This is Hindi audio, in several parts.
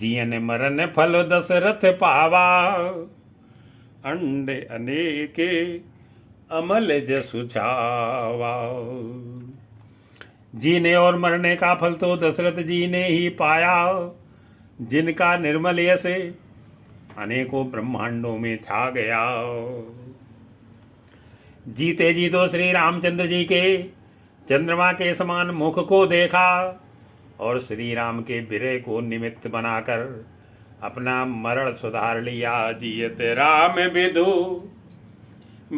जियन मरन फल दशरथ पावा, अंडे अनेके अमल जसु छावा। जीने और मरने का फल तो दशरथ जी ने ही पाया, जिनका निर्मल यश अनेकों ब्रह्मांडों में छा गया। जीते जी तो श्री रामचंद्र जी के चंद्रमा के समान मुख को देखा और श्री राम के विरह को निमित्त बनाकर अपना मरण सुधार लिया। जियत राम विदु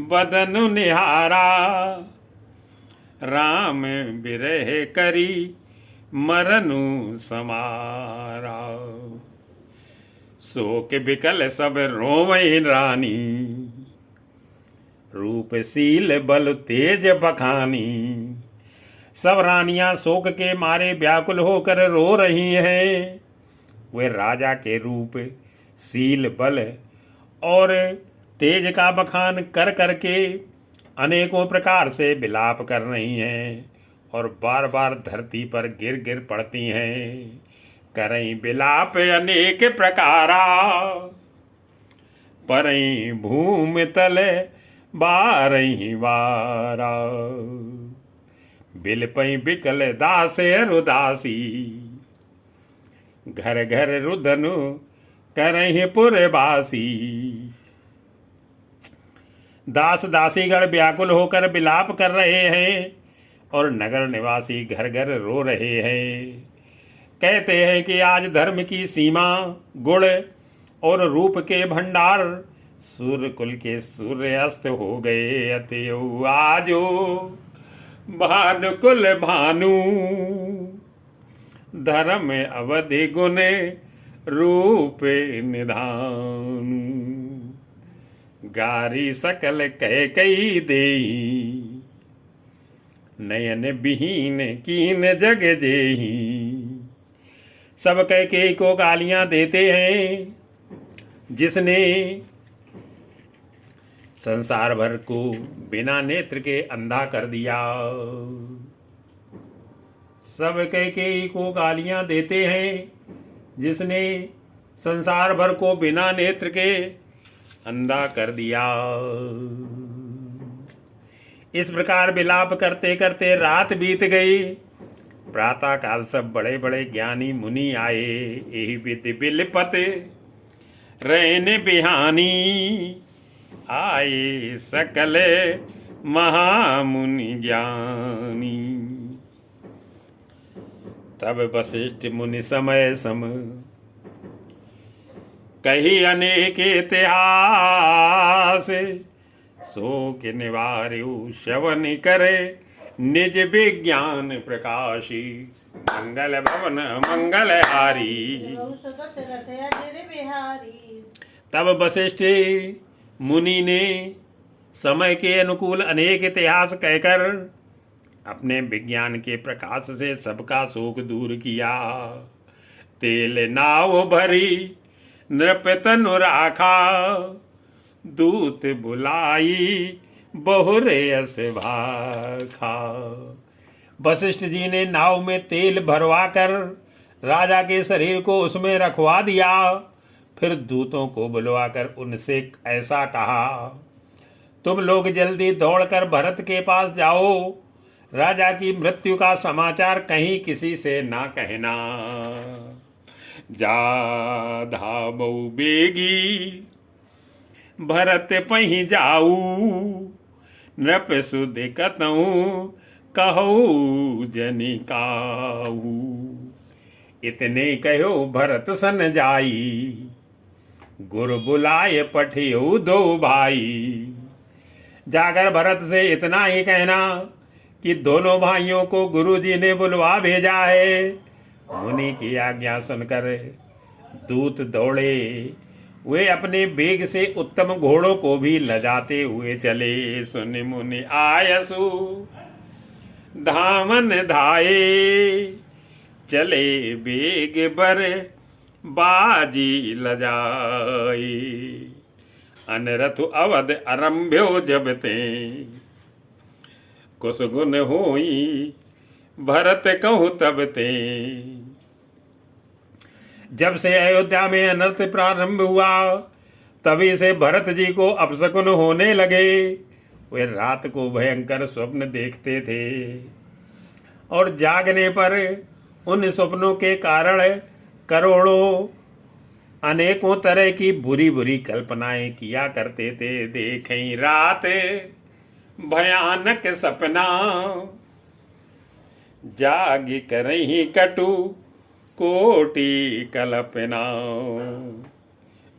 बदनु निहारा, राम विरह करी मरनु समारा। शोक बिकल सब रोवै रानी, रूपशील बल तेज बखानी। सब रानियां शोक के मारे व्याकुल होकर रो रही हैं। वे राजा के रूप, शील, बल और तेज का बखान कर करके अनेकों प्रकार से विलाप कर रही हैं और बार बार धरती पर गिर गिर पड़ती हैं। करई विलाप अनेक प्रकारा, परई भूमि तले बारही वारा। बिलपई बिकल दासे रुदासी, घर घर रुदनु करही पुरवासी। दास दासीगण व्याकुल होकर विलाप कर रहे हैं और नगर निवासी घर घर रो रहे हैं। कहते हैं कि आज धर्म की सीमा, गुण और रूप के भंडार सूर्य कुल के सूर्य अस्त हो गए। अतएव आजो भानुकुल भानु, धर्म अवधि गुण रूप निधान। गारी सकल कह कई देही, नयन बिहीन कीन जग जेही। सब कह के को गालियां देते हैं, जिसने संसार भर को बिना नेत्र के अंधा कर दिया। सब कह के को गालियां देते हैं, जिसने संसार भर को बिना नेत्र के अंधा कर दिया। इस प्रकार विलाप करते करते रात बीत गई। प्रातः काल सब बड़े बड़े ज्ञानी मुनि आए। यही विधि बिलपत रहने बिहानी, आए सकल महामुनि ज्ञानी। तब वशिष्ठ मुनि समय सम, कही अनेक इतिहास। शोक निवार्यु श्रवण करे, निज विज्ञान प्रकाशी। मंगल भवन मंगलहारी। तब वशिष्ठ मुनि ने समय के अनुकूल अनेक इतिहास कहकर अपने विज्ञान के प्रकाश से सबका शोक दूर किया। तेल नाव भरी नृपतनु राखा, दूत बुलाई बहुरे यस भाखा। वशिष्ठ जी ने नाव में तेल भरवा कर राजा के शरीर को उसमें रखवा दिया। फिर दूतों को बुलवाकर उनसे ऐसा कहा, तुम लोग जल्दी दौड़कर भरत के पास जाओ। राजा की मृत्यु का समाचार कहीं किसी से ना कहना। जा धामऊ बेगी भरत पही जाऊ, नृप सुध कतऊ कहू जनिकाऊ। इतने कहो भरत सन जाई, गुरु बुलाए पठियो दो भाई। जाकर भरत से इतना ही कहना कि दोनों भाइयों को गुरुजी ने बुलवा भेजा है। मुनि की आज्ञा सुनकर दूत दौड़े। वे अपने बेग से उत्तम घोड़ों को भी लजाते हुए चले। सुन मुनि आयसु धामन धाये, चले बेग बर बाजी लजाए। अनरथ अवध आरंभ्यो जब ते, कुछ गुण होई भरत कहूँ तब ते। जब से अयोध्या में अनर्थ प्रारंभ हुआ तभी से भरत जी को अपशकुन होने लगे। वे रात को भयंकर स्वप्न देखते थे और जागने पर उन स्वप्नों के कारण करोड़ों अनेकों तरह की बुरी बुरी कल्पनाएं किया करते थे। देखें रात भयानक सपना, जाग करही कटु कोटि कल्पना।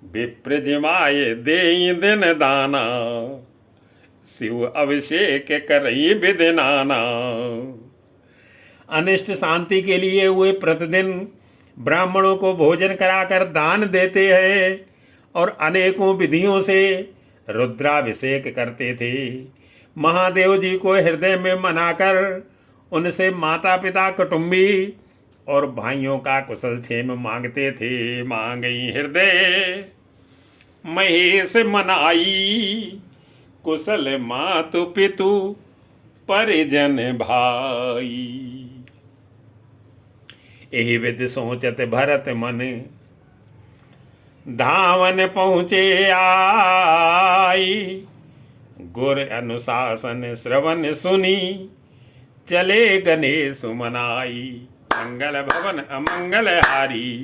विप्र जिमाए देई दिन दाना, शिव अभिषेक करही विधि नाना। अनिष्ट शांति के लिए वे प्रतिदिन ब्राह्मणों को भोजन कराकर दान देते हैं और अनेकों विधियों से रुद्राभिषेक करते थे। महादेव जी को हृदय में मनाकर उनसे माता पिता कुटुंबी और भाइयों का कुशल क्षेम मांगते थे। मांगई हृदय महेश मनाई, कुशल मातु पितु परिजन भाई। यही विधि सोचत भरत मन, धावन पहुँचे आई। गुर अनुशासन श्रवण सुनी, चले गणेश मनाई। मंगल भवन अमंगल हारी।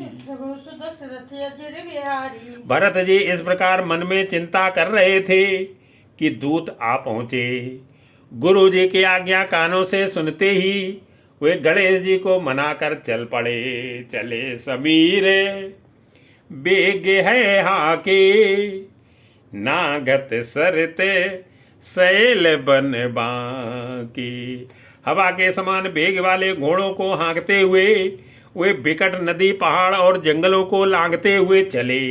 भरत जी इस प्रकार मन में चिंता कर रहे थे कि दूत आ पहुँचे। गुरु जी की आज्ञा कानों से सुनते ही वे गणेश जी को मनाकर चल पड़े। चले समीर बेग है हाके, नागत सरते सैल बन बाकी। हवा के समान बेग वाले घोड़ों को हाँकते हुए वे विकट नदी पहाड़ और जंगलों को लांघते हुए चले।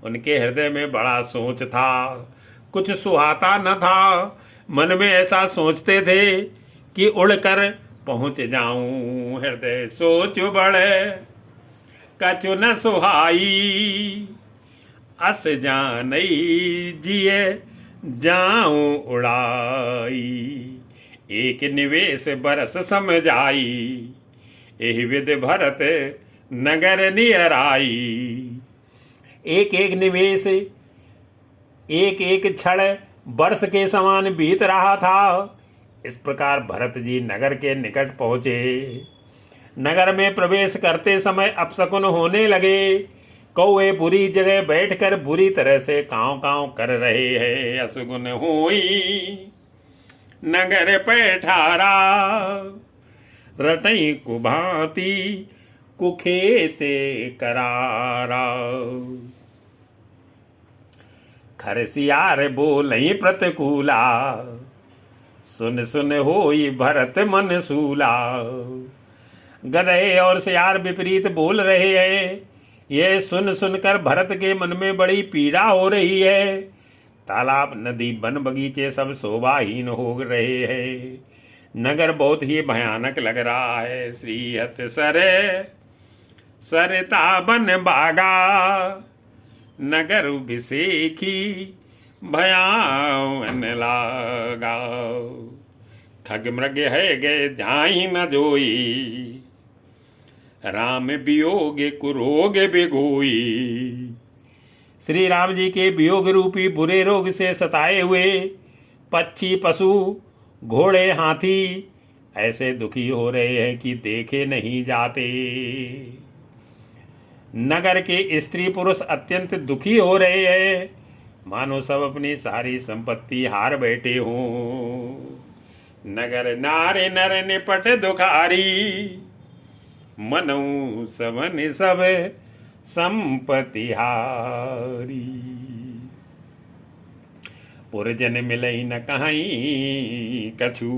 उनके हृदय में बड़ा सोच था, कुछ सुहाता न था। मन में ऐसा सोचते थे कि उड़कर पहुँच जाऊं। हृदय सोच बड़े कछु न सुहाई, अस जानई जिए जाऊं उड़ाई। एक निवेश बरस समझाई, एहि विधि भरत नगर नियराई। एक एक निवेश एक एक क्षण वर्ष के समान बीत रहा था। इस प्रकार भरत जी नगर के निकट पहुँचे। नगर में प्रवेश करते समय अपशकुन होने लगे। कौवे बुरी जगह बैठकर बुरी तरह से काँव काँव कर रहे हैं। असुगुन हुई नगर पैठारा, रटई कुभांति कुखेते करारा। खरसियार बोलई प्रतिकूला, सुन सुन होई भरत मन सूला। गधे और सियार विपरीत बोल रहे हैं। यह सुन सुनकर भरत के मन में बड़ी पीड़ा हो रही है। तालाब नदी वन बगीचे सब शोभाहीन हो रहे हैं। नगर बहुत ही भयानक लग रहा है। श्रीहत सरे सरता बन बागा, नगर विषेखी भयावन लागा। खग मृग है गए जाई न जोई, राम वियोग कुरोग बिगोई। श्री राम जी के वियोग रूपी बुरे रोग से सताए हुए पक्षी पशु घोड़े हाथी ऐसे दुखी हो रहे हैं कि देखे नहीं जाते। नगर के स्त्री पुरुष अत्यंत दुखी हो रहे हैं, मानो सब अपनी सारी संपत्ति हार बैठे हों। नगर नारे नर निपट दुखारी, मनऊ सबन सब संपत्ति हारी। पुरजन मिलई न कहीं कछु,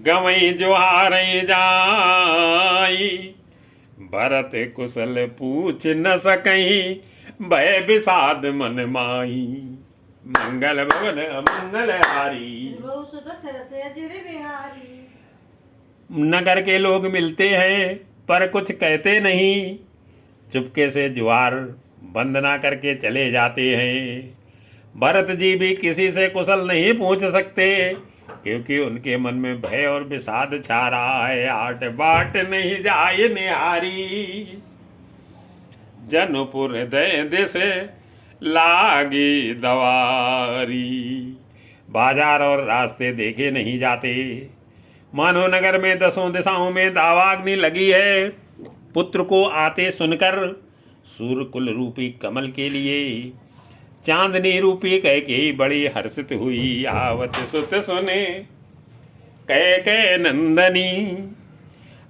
गवई जो हारई जाई। भरत कुशल पूछ न सकई, भय विषाद मन माई। मंगल भवन मंगल हारी। नगर के लोग मिलते हैं पर कुछ कहते नहीं, चुपके से ज्वार वंदना करके चले जाते हैं। भरत जी भी किसी से कुशल नहीं पूछ सकते, क्योंकि उनके मन में भय और विषाद छा रहा है। आट बाट नहीं जाए निहारी, जनपुर दय दिस लागी दवारी। बाजार और रास्ते देखे नहीं जाते, मानो नगर में दसों दिशाओं में दावाग्नि लगी है। पुत्र को आते सुनकर सूर्यकुल रूपी कमल के लिए चांदनी रूपी कैकेयी बड़ी हर्षित हुई। आवत सुत सुने कैकेयी नंदनी,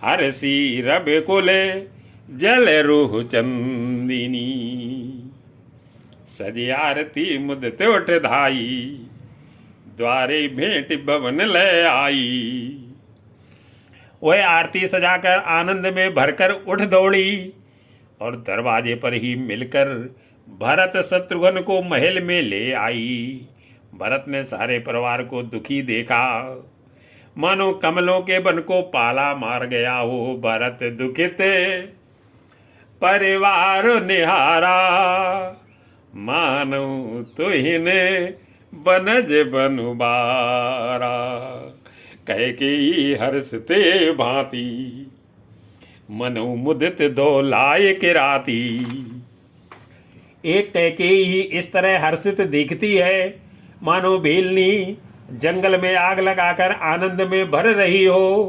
हर्षी रब कुल जल रूह चंदिनी। सजी आरती मुदत उठ धाई, द्वारे भेंट भवन ले आई। वह आरती सजाकर आनंद में भरकर उठ दौड़ी और दरवाजे पर ही मिलकर भरत शत्रुघ्न को महल में ले आई। भरत ने सारे परिवार को दुखी देखा, मानो कमलों के बन को पाला मार गया हो। भरत दुखित परिवार निहारा, मानो तुहिने बनज बनुबारा। कैकेयी हर्षते भांति, मनो मुदित दौलाय के राती। एक कैकेयी ही इस तरह हर्षित दिखती है, मानो भेलनी जंगल में आग लगाकर आनंद में भर रही हो।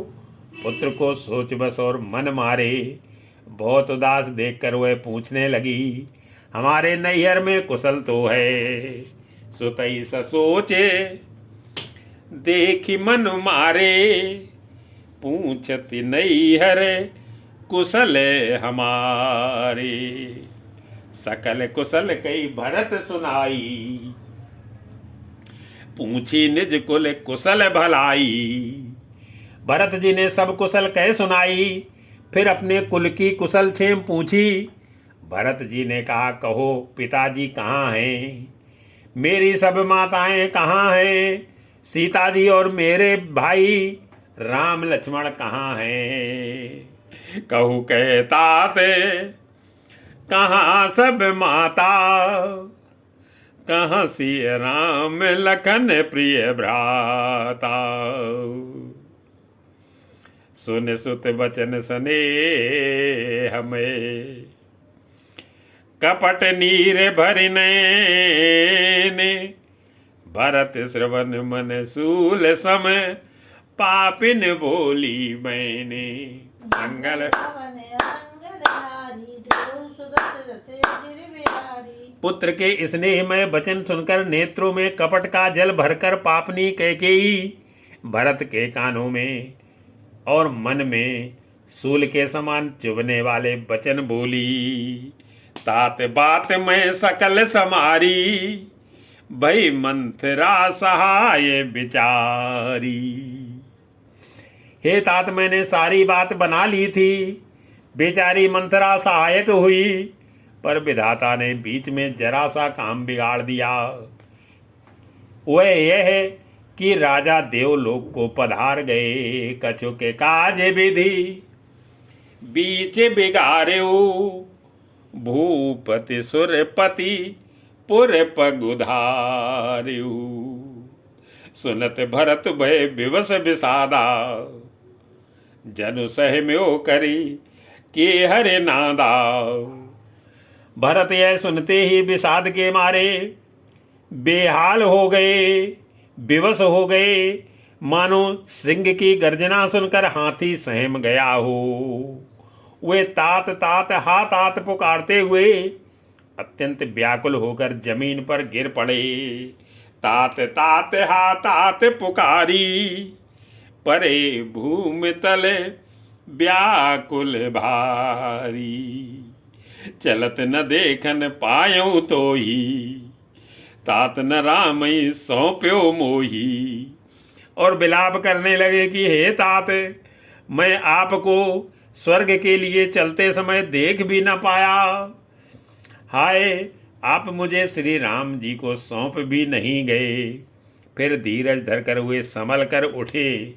पुत्र को सोच बस और मन मारे बहुत उदास देखकर वह पूछने लगी, हमारे नैहर में कुशल तो है? सुतई सोचे देखी मन मारे, पूछती नैहर कुशल हमारे। सकल कुशल कई भरत सुनाई, पूछी निज कुल कुशल भलाई। भरत जी ने सब कुशल कह सुनाई, फिर अपने कुल की कुशल छेम पूछी। भरत जी ने कहा, कहो पिताजी कहाँ हैं? मेरी सब माताएं कहाँ हैं? सीता जी और मेरे भाई राम लक्ष्मण कहाँ हैं? कहूँ कहता थे कहाँ सब माता, कहाँ सिय राम लखन प्रिय भ्राता। सुन सुत बचन सने हमें, कपट नीर भरने ने। भरत श्रवण मन सूल सम, पापिन बोली मैंने। मंगल पुत्र के स्नेह में वचन सुनकर नेत्रों में कपट का जल भरकर पापनी कैकेयी भरत के कानों में और मन में सूल के समान चुभने वाले वचन बोली। तात बात में सकल समारी, भई मंथरा सहाय बिचारी। हे तात, मैंने सारी बात बना ली थी, बेचारी मंथरा सहायक हुई, पर विधाता ने बीच में जरा सा काम बिगाड़ दिया। वह यह है कि राजा देवलोक को पधार गए, कछु के काज विधि बीच बिगाड़ो। भूपति सुरपति पुर पगुधार्यु, सुनत भरत भय विवश विषादा। जनु सहम्यो करी के हरे नादा। भरत यह सुनते ही विषाद के मारे बेहाल हो गए, विवश हो गए, मानो सिंह की गर्जना सुनकर हाथी सहम गया हो। वे तात तात हा तात पुकारते हुए अत्यंत व्याकुल होकर जमीन पर गिर पड़े। तात तात हा तात पुकारी, परे भूमि तले व्याकुल भारी। चलत न देखन पायो तो ही, तात न रामई सौंप्यो मोही। और विलाप करने लगे कि हे तात, मैं आपको स्वर्ग के लिए चलते समय देख भी न पाया। हाय, आप मुझे श्री राम जी को सौंप भी नहीं गए। फिर धीरज धरकर वे संभल कर उठे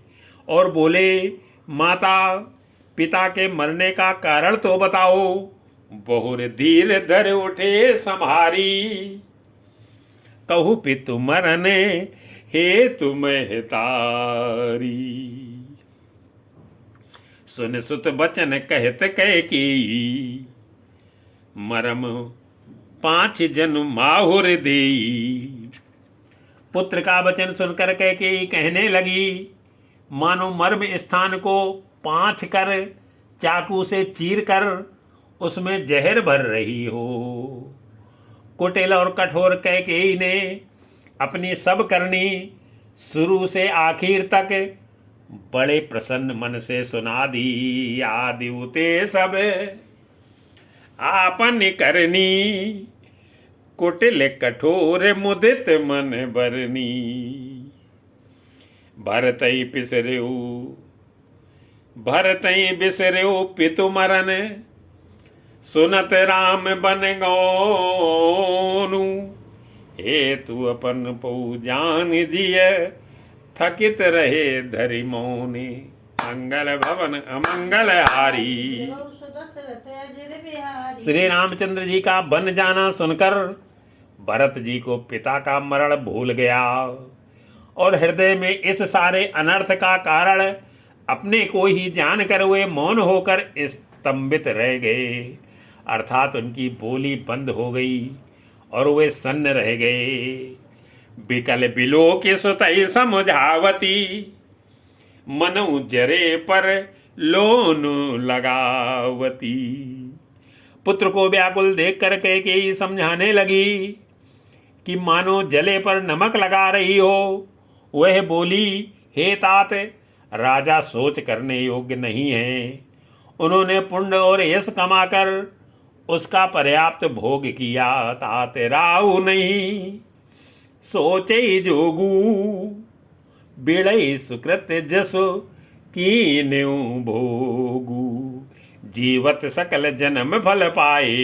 और बोले, माता पिता के मरने का कारण तो बताओ। बहुर धीर धर उठे सम्हारी, कहू पितु मरने हे तुम हितारी। सुन सुत बचन कहत कह की, मरम 5 जनु माहुर देई। पुत्र का वचन सुनकर कह के कहने लगी, मानो मर्म स्थान को 5 कर चाकू से चीर कर उसमें जहर भर रही हो। कुटिल और कठोर कैकेयी ने अपनी सब करनी शुरू से आखिर तक बड़े प्रसन्न मन से सुना दी। आदि उते सब आपन करनी, कुटिल कठोर मुदित मन बरनी। भरतई पिसर्यो भरतई बिसर्यो पितु मरन, सुनत राम बन गौनु। हे तू अपन पौ जान जिय, थकित रहे धरि मौने। मंगल भवन अमंगल हारी। श्री रामचंद्र जी का बन जाना सुनकर भरत जी को पिता का मरण भूल गया और हृदय में इस सारे अनर्थ का कारण अपने को ही जानकर वे मौन होकर स्तंभित रह गए, अर्थात उनकी बोली बंद हो गई और वे सन्न रह गए। बिकल बिलो के सुतई समझावती, मनु जरे पर लोन लगावती। पुत्र को व्याकुल देख कर कैकेयी समझाने लगी कि मानो जले पर नमक लगा रही हो। वह बोली, हे तात, राजा सोच करने योग्य नहीं है। उन्होंने पुण्य और यश कमाकर उसका पर्याप्त भोग किया। तात राहु नहीं सोचे जोगू, बिड़ई सुकृत जसो कीन्यु भोगू। जीवत सकल जन्म फल पाए,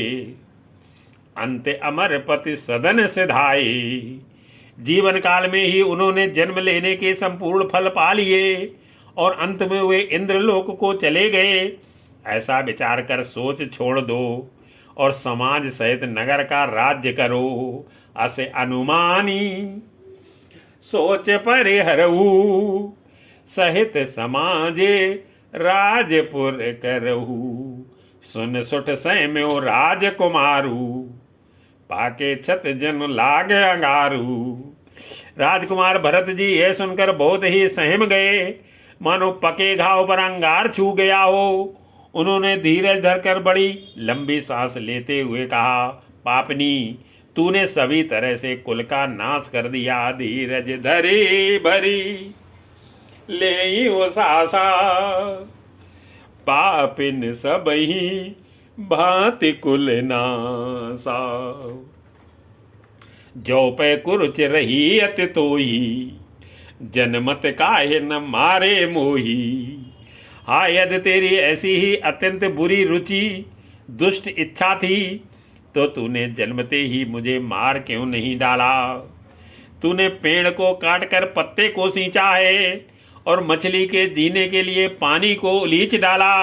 अंत अमर पति सदन सिधाए। जीवन काल में ही उन्होंने जन्म लेने के संपूर्ण फल पा लिए और अंत में वे इंद्रलोक को चले गए। ऐसा विचार कर सोच छोड़ दो और समाज सहित नगर का राज्य करो। असे अनुमानी सोच परिहरऊ, सहित समाजे राजपुर करहू। सुन सुठ सैम्यो राजकुमारू, पाके छत जन लाग अंगारू। राजकुमार भरत जी यह सुनकर बहुत ही सहम गए, मानो पके घाव पर अंगार छू गया हो। उन्होंने धीरज धरकर बड़ी लंबी सांस लेते हुए कहा, पापनी, तूने सभी तरह से कुल का नाश कर दिया। धीरज धरी भरी ले वो सासा, पापिन सब ही भांति कुल नासा। जो पे कुरुच रही अति तोही, जनमत काहे न मारे मोही। हाँ, यदि तेरी ऐसी ही अत्यंत बुरी रुचि दुष्ट इच्छा थी तो तूने जन्मते ही मुझे मार क्यों नहीं डाला। तूने पेड़ को काटकर पत्ते को सींचा है और मछली के जीने के लिए पानी को उलीच डाला।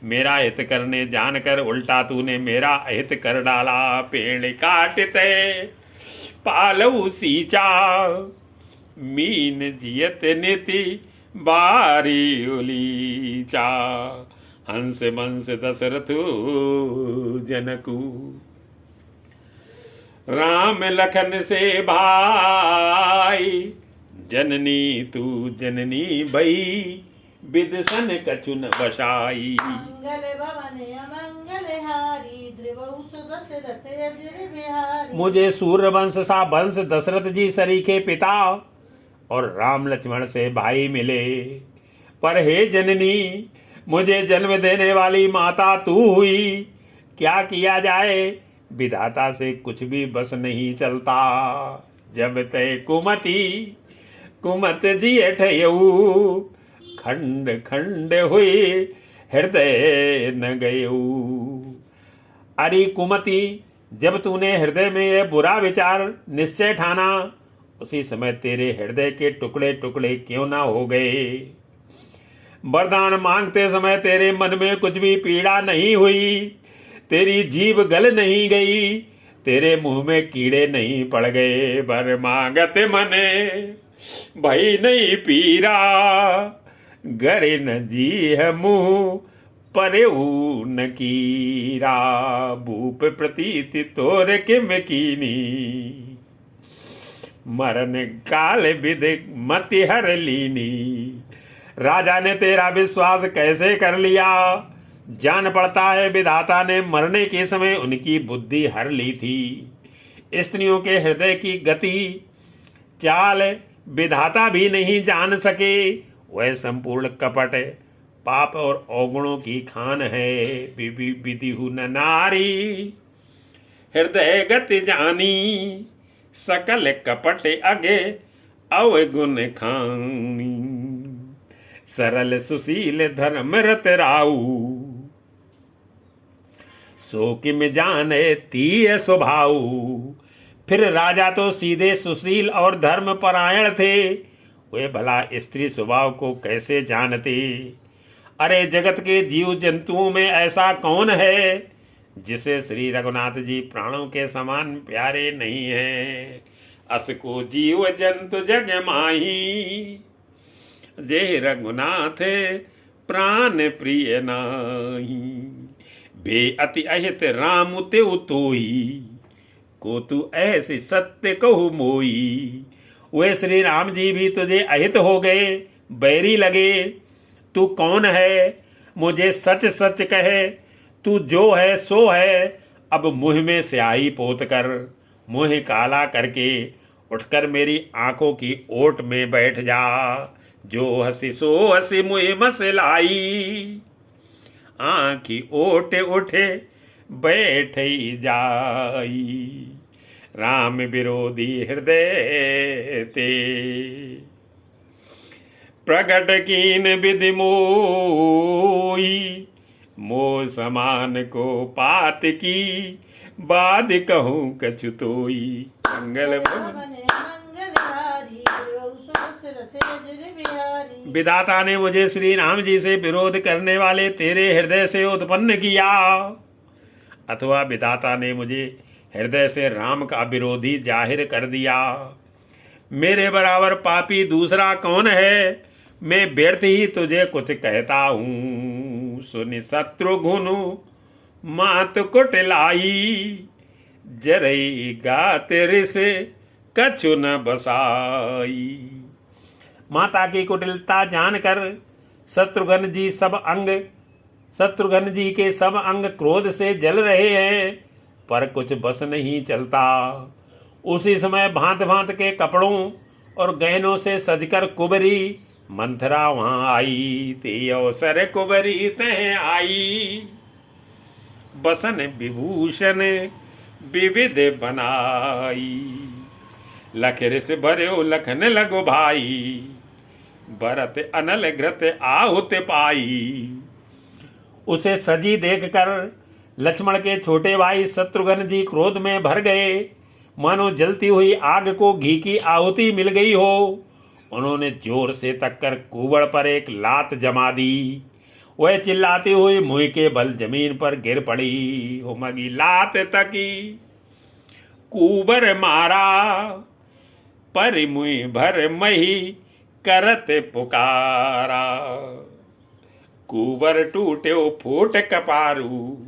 मेरा हित करने जानकर उल्टा तूने मेरा अहित कर डाला। पेड़ काटते पालऊ सींचा, मीन जियत नीति बारी उलीचा। हंस मंस दशरथु जनकू, राम लखन से भाई। जननी तू जननी भई, विदसन कछुन बसाई। मंगल भवन अमंगल हारी, द्रिवहु सुदशरथ अजर बिहारी। मुझे सूर्यवंश सा वंश दशरथ जी सरीखे पिता और राम लक्ष्मण से भाई मिले, पर हे जननी, मुझे जन्म देने वाली माता तू हुई। क्या किया जाए, विधाता से कुछ भी बस नहीं चलता। जब तय कुमति कुमत जिय ठयऊ, खंड खंड हुई हृदय न गयऊ। अरे कुमति, जब तूने हृदय में यह बुरा विचार निश्चय ठाना, उसी समय तेरे हृदय के टुकड़े टुकड़े क्यों ना हो गए। वरदान मांगते समय तेरे मन में कुछ भी पीड़ा नहीं हुई, तेरी जीभ गल नहीं गई, तेरे मुंह में कीड़े नहीं पड़ गए। बर मांगत मने भई नहीं पीरा, गरे न जी है मुँह परे न कीरा, भूप प्रतीति तोर किम कीनी, मरण काल विधि मति हर लीनी। राजा ने तेरा विश्वास कैसे कर लिया, जान पड़ता है विधाता ने मरने के समय उनकी बुद्धि हर ली थी। स्त्रियों के हृदय की गति चाल विधाता भी नहीं जान सके, वह संपूर्ण कपट पाप और अवगुणों की खान है। विधिहु न नारी हृदय गति जानी, सकल कपट अगे अवगुण खानी, सरल सुशील धर्म रत राऊ, सो किम जाने तीय स्वभाव। फिर राजा तो सीधे सुशील और धर्म परायण थे, वे भला स्त्री स्वभाव को कैसे जानते। अरे जगत के जीव जंतुओं में ऐसा कौन है जिसे श्री रघुनाथ जी प्राणों के समान प्यारे नहीं हैं। अस को जीव जंतु जग माही, जे रघुनाथ प्राण प्रिय नाही, बे अति अहित राम तेउ तोई, को तू ऐसे सत्य कहु मोई। वे श्री राम जी भी तुझे अहित हो गए, बैरी लगे। तू कौन है मुझे सच सच कहे, तू जो है सो है, अब मुँह में स्याही पोत कर, मुँह काला करके उठकर मेरी आंखों की ओट में बैठ जा। जो हसी सो हसी मुँह मसलाई, आँखी ओट उठे बैठ जाई। राम विरोधी हृदय ते, प्रगट कीन विधि मोई, मोह समान को पात की, बाद कहूँ कछु तोई। मंगल विधाता ने मुझे श्री राम जी से विरोध करने वाले तेरे हृदय से उत्पन्न किया, अथवा विधाता ने मुझे हृदय से राम का विरोधी जाहिर कर दिया। मेरे बराबर पापी दूसरा कौन है, मैं व्यर्थ ही तुझे कुछ कहता हूँ। सुनि शत्रुघ्न मात कुटिलाई, जरई गात रिस कछु न बसाई। माता की कुटिलता जानकर शत्रुघ्न जी के सब अंग क्रोध से जल रहे हैं, पर कुछ बस नहीं चलता। उसी समय भांत भांत के कपड़ों और गहनों से सजकर कुबरी मंथरा वहां आई। ते अवसर कुबरी तह आई, बसन विभूषण विविध बनाई। लख रिस भर्यो लखन लगो भाई, भरत अनल घृत आहुत पाई। उसे सजी देखकर लक्ष्मण के छोटे भाई शत्रुघ्न जी क्रोध में भर गए, मानो जलती हुई आग को घी की आहुति मिल गई हो। उन्होंने जोर से तककर कुबड़ पर एक लात जमा दी। वह चिल्लाती हुई मुंह के बल जमीन पर गिर पड़ी। हुमगी लात तकी कुबर मारा, पर मुँह भर मही करत पुकारा। कुबर टूट्यो फूट कपारू,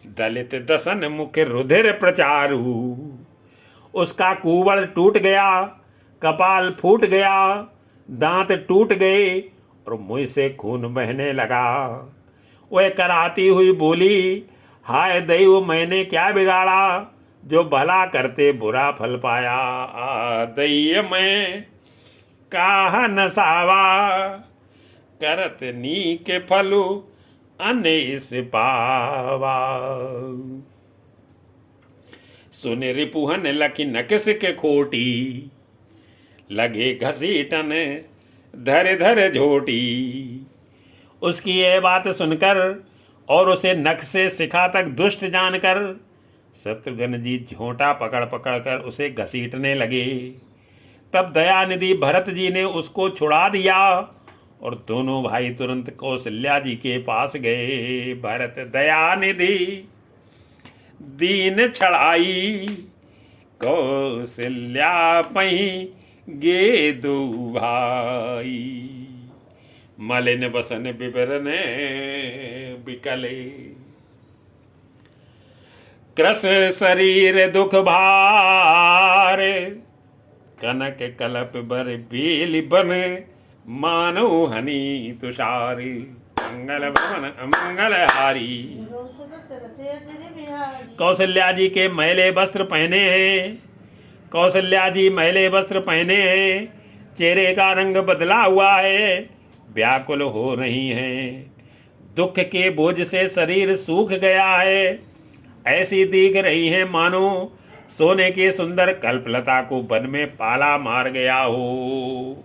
दलित दसन मुख रुधिर प्रचारू। उसका कुबर टूट गया, कपाल फूट गया, दांत टूट गए और मुंह से खून बहने लगा। वह कराती हुई बोली, हाय दैव, मैंने क्या बिगाड़ा जो भला करते बुरा फल पाया। दैय मैं काह नसावा, करत नी के फलु अनेस पावा। सुन रिपुहन लखी नकस के खोटी, लगे घसीटन धर धर झोटी। उसकी यह बात सुनकर और उसे नख से शिखा तक दुष्ट जानकर शत्रुघ्न जी झोंटा पकड़ पकड़ कर उसे घसीटने लगे। तब दयानिधि भरत जी ने उसको छुड़ा दिया और दोनों भाई तुरंत कौशल्या जी के पास गए। भरत दयानिधि दीन छड़ाई, कौशल्या पही गे दो भाई। मलिन बसन विवरण बिकले, कृस शरीर दुख भार, कनक कलप बर बेल बन, मानो हनी तुषार, मंगल भवन अमंगल हारी। कौशल्या जी के मैले वस्त्र पहने हैं, कौशल्या जी मैले वस्त्र पहने हैं, चेहरे का रंग बदला हुआ है, व्याकुल हो रही हैं, दुख के बोझ से शरीर सूख गया है, ऐसी दिख रही हैं मानो सोने के सुंदर कल्पलता को वन में पाला मार गया हो।